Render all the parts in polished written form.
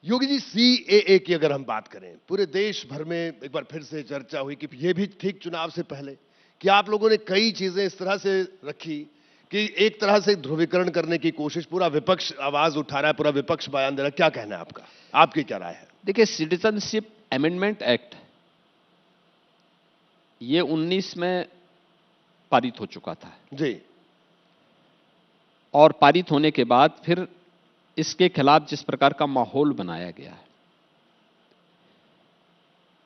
Yogi ji, CAA की अगर हम बात करें, पूरे देश भर में एक बार फिर से चर्चा हुई कि ये भी ठीक चुनाव से पहले कि आप लोगों ने कई चीजें इस तरह से रखी कि एक तरह से ध्रुवीकरण करने की कोशिश, पूरा विपक्ष आवाज उठा रहा है, पूरा विपक्ष बयान दे रहा है। क्या कहना है आपका, आपकी क्या राय है? देखिए, सिटीजनशिप अमेंडमेंट एक्ट ये 19 में पारित हो चुका था जी। और पारित होने के बाद फिर इसके खिलाफ जिस प्रकार का माहौल बनाया गया है,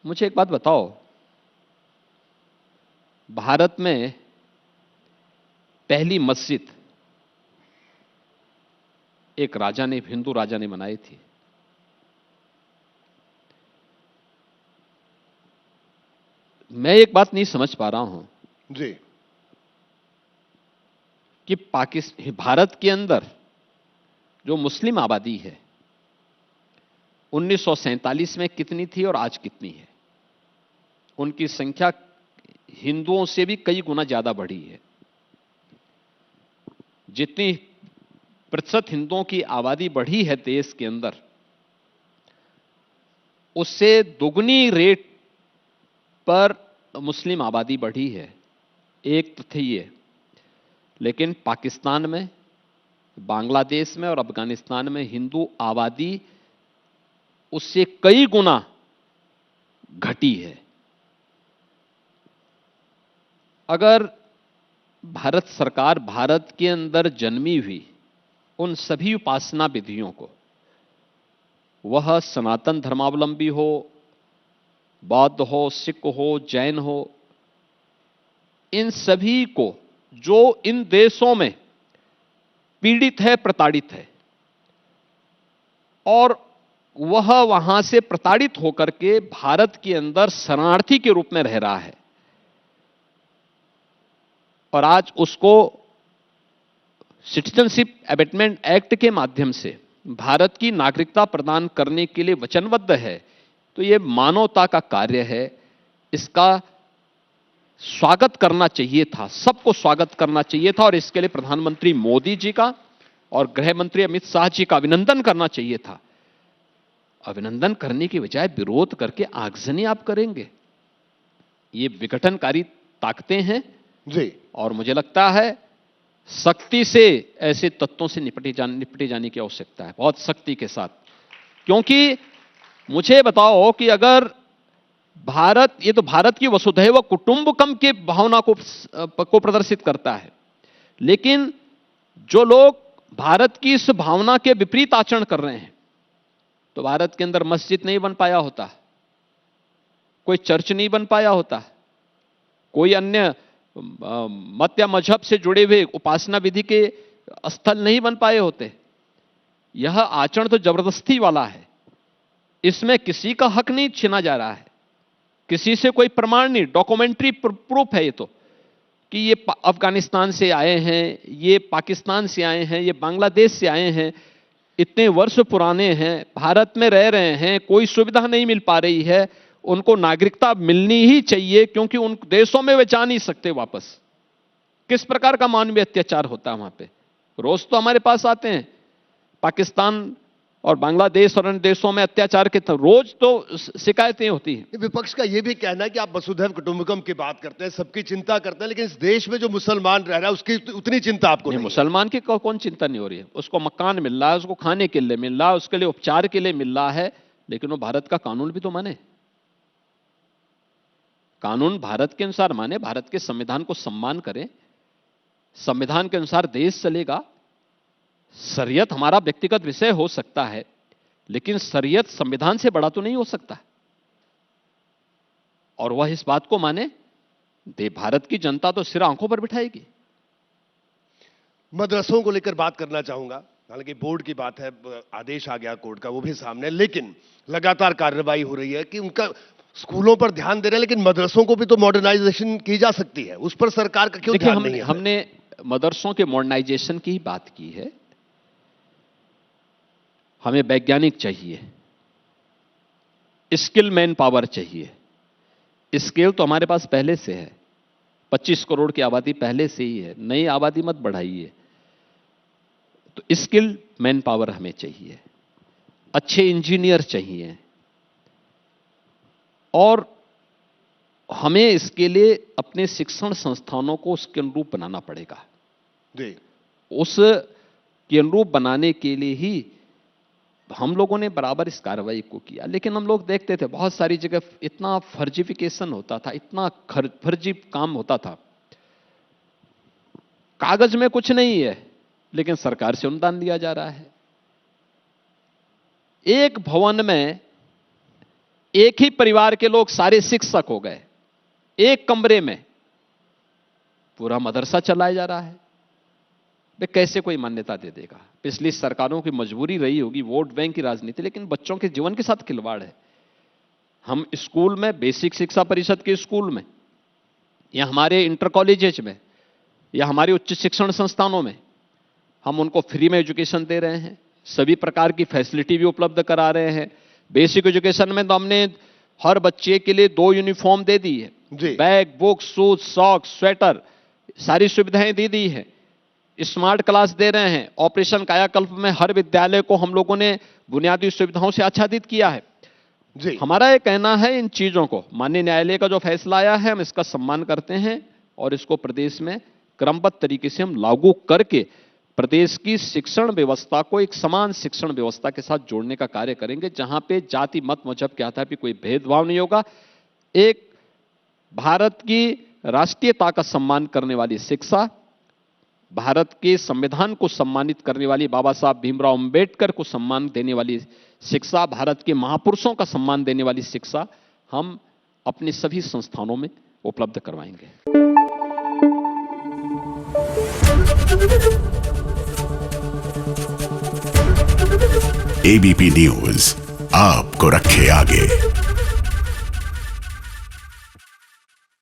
मुझे एक बात बताओ, भारत में पहली मस्जिद एक राजा ने, हिंदू राजा ने बनाई थी। मैं एक बात नहीं समझ पा रहा हूं जी। कि भारत के अंदर जो मुस्लिम आबादी है 1947 में कितनी थी और आज कितनी है? उनकी संख्या हिंदुओं से भी कई गुना ज्यादा बढ़ी है। जितनी प्रतिशत हिंदुओं की आबादी बढ़ी है देश के अंदर, उससे दुगनी रेट पर मुस्लिम आबादी बढ़ी है। एक तथ्य ये, लेकिन पाकिस्तान में, बांग्लादेश में और अफगानिस्तान में हिंदू आबादी उससे कई गुना घटी है। अगर भारत सरकार भारत के अंदर जन्मी हुई उन सभी उपासना विधियों को, वह सनातन धर्मावलंबी हो, बौद्ध हो, सिख हो, जैन हो, इन सभी को जो इन देशों में पीड़ित है, प्रताड़ित है, और वह वहां से प्रताड़ित होकर के भारत के अंदर शरणार्थी के रूप में रह रहा है, और आज उसको सिटीजनशिप अमेंडमेंट एक्ट के माध्यम से भारत की नागरिकता प्रदान करने के लिए वचनबद्ध है, तो यह मानवता का कार्य है। इसका स्वागत करना चाहिए था, सबको स्वागत करना चाहिए था, और इसके लिए प्रधानमंत्री मोदी जी का और गृह मंत्री अमित शाह जी का अभिनंदन करना चाहिए था। अभिनंदन करने की बजाय विरोध करके आगजनी आप करेंगे, ये विघटनकारी ताकतें हैं जी। और मुझे लगता है सख्ती से ऐसे तत्वों से निपटे जाने की आवश्यकता है, बहुत सख्ती के साथ। क्योंकि मुझे बताओ कि अगर भारत, ये तो भारत की वसुधैव कुटुंबकम के भावना को प्रदर्शित करता है, लेकिन जो लोग भारत की इस भावना के विपरीत आचरण कर रहे हैं, तो भारत के अंदर मस्जिद नहीं बन पाया होता, कोई चर्च नहीं बन पाया होता, कोई अन्य मत या मजहब से जुड़े हुए उपासना विधि के स्थल नहीं बन पाए होते। यह आचरण तो जबरदस्ती वाला है, इसमें किसी का हक नहीं छीना जा रहा है, किसी से कोई प्रमाण नहीं, डॉक्यूमेंट्री प्रूफ है ये तो, कि ये अफगानिस्तान से आए हैं, ये पाकिस्तान से आए हैं, ये बांग्लादेश से आए हैं, इतने वर्ष पुराने हैं, भारत में रह रहे हैं, कोई सुविधा नहीं मिल पा रही है, उनको नागरिकता मिलनी ही चाहिए, क्योंकि उन देशों में वे जा नहीं सकते वापस। किस प्रकार का मानवीय अत्याचार होता है वहां पे? रोज तो हमारे पास आते हैं, पाकिस्तान और बांग्लादेश और अन्य देशों में अत्याचार के रोज तो शिकायतें होती हैं। विपक्ष का यह भी कहना है कि आप वसुधैव कुटुंबकम की बात करते हैं, सबकी चिंता करते हैं, लेकिन इस देश में जो मुसलमान रह रहा है उसकी उतनी चिंता आपको नहीं? मुसलमान की कौन चिंता नहीं हो रही है? उसको मकान मिल रहा है, उसको खाने के लिए मिल रहा है, उसके लिए उपचार के लिए मिल रहा है, लेकिन वो भारत का कानून भी तो माने, कानून भारत के अनुसार माने, भारत के संविधान को सम्मान करें, संविधान के अनुसार देश चलेगा। शरीयत हमारा व्यक्तिगत विषय हो सकता है, लेकिन शरीयत संविधान से बड़ा तो नहीं हो सकता, और वह इस बात को माने, भारत की जनता तो सिर आंखों पर बिठाएगी। मदरसों को लेकर बात करना चाहूंगा, हालांकि बोर्ड की बात है, आदेश आ गया कोर्ट का, वो भी सामने, लेकिन लगातार कार्रवाई हो रही है कि उनका स्कूलों पर ध्यान दे रहे हैं, लेकिन मदरसों को भी तो मॉडर्नाइजेशन की जा सकती है, उस पर सरकार का क्यों ध्यान नहीं है? हमने मदरसों के मॉडर्नाइजेशन की ही बात की है। हमें वैज्ञानिक चाहिए, स्किल मैन पावर चाहिए। स्किल तो हमारे पास पहले से है, 25 करोड़ की आबादी पहले से ही है, नई आबादी मत बढ़ाइए। तो स्किल मैन पावर हमें चाहिए, अच्छे इंजीनियर चाहिए और हमें इसके लिए अपने शिक्षण संस्थानों को उसके अनुरूप बनाना पड़ेगा। जी। उस के अनुरूप बनाने के लिए ही हम लोगों ने बराबर इस कार्रवाई को किया, लेकिन हम लोग देखते थे बहुत सारी जगह इतना फर्जिफिकेशन होता था, इतना फर्जी काम होता था। कागज में कुछ नहीं है लेकिन सरकार से अनुदान दिया जा रहा है। एक भवन में एक ही परिवार के लोग सारे शिक्षक हो गए, एक कमरे में पूरा मदरसा चलाया जा रहा है। वे कैसे कोई मान्यता दे देगा? पिछली सरकारों की मजबूरी रही होगी, वोट बैंक की राजनीति, लेकिन बच्चों के जीवन के साथ खिलवाड़ है। हम स्कूल में, बेसिक शिक्षा परिषद के स्कूल में या हमारे इंटर कॉलेजेज में या हमारे उच्च शिक्षण संस्थानों में हम उनको फ्री में एजुकेशन दे रहे हैं, सभी प्रकार की फैसिलिटी भी उपलब्ध करा रहे हैं। बेसिक एजुकेशन में तो हमने हर बच्चे के लिए 2 यूनिफॉर्म दे दी है, bag, book, shoes, socks, sweater, सारी सुविधाएं दे दी है। स्मार्ट क्लास दे रहे हैं। ऑपरेशन कायाकल्प में हर विद्यालय को हम लोगों ने बुनियादी सुविधाओं से आच्छादित किया है। जी। हमारा यह कहना है, इन चीजों को माननीय न्यायालय का जो फैसला आया है हम इसका सम्मान करते हैं और इसको प्रदेश में क्रमबद्ध तरीके से हम लागू करके प्रदेश की शिक्षण व्यवस्था को एक समान शिक्षण व्यवस्था के साथ जोड़ने का कार्य करेंगे, जहां पे जाति, मत, मजहब के आधार पर कोई भेदभाव नहीं होगा। एक भारत की राष्ट्रीयता का सम्मान करने वाली शिक्षा, भारत के संविधान को सम्मानित करने वाली बाबा साहब भीमराव अंबेडकर को सम्मान देने वाली शिक्षा, भारत के महापुरुषों का सम्मान देने वाली शिक्षा हम अपने सभी संस्थानों में उपलब्ध करवाएंगे। एबीपी न्यूज आपको रखे आगे।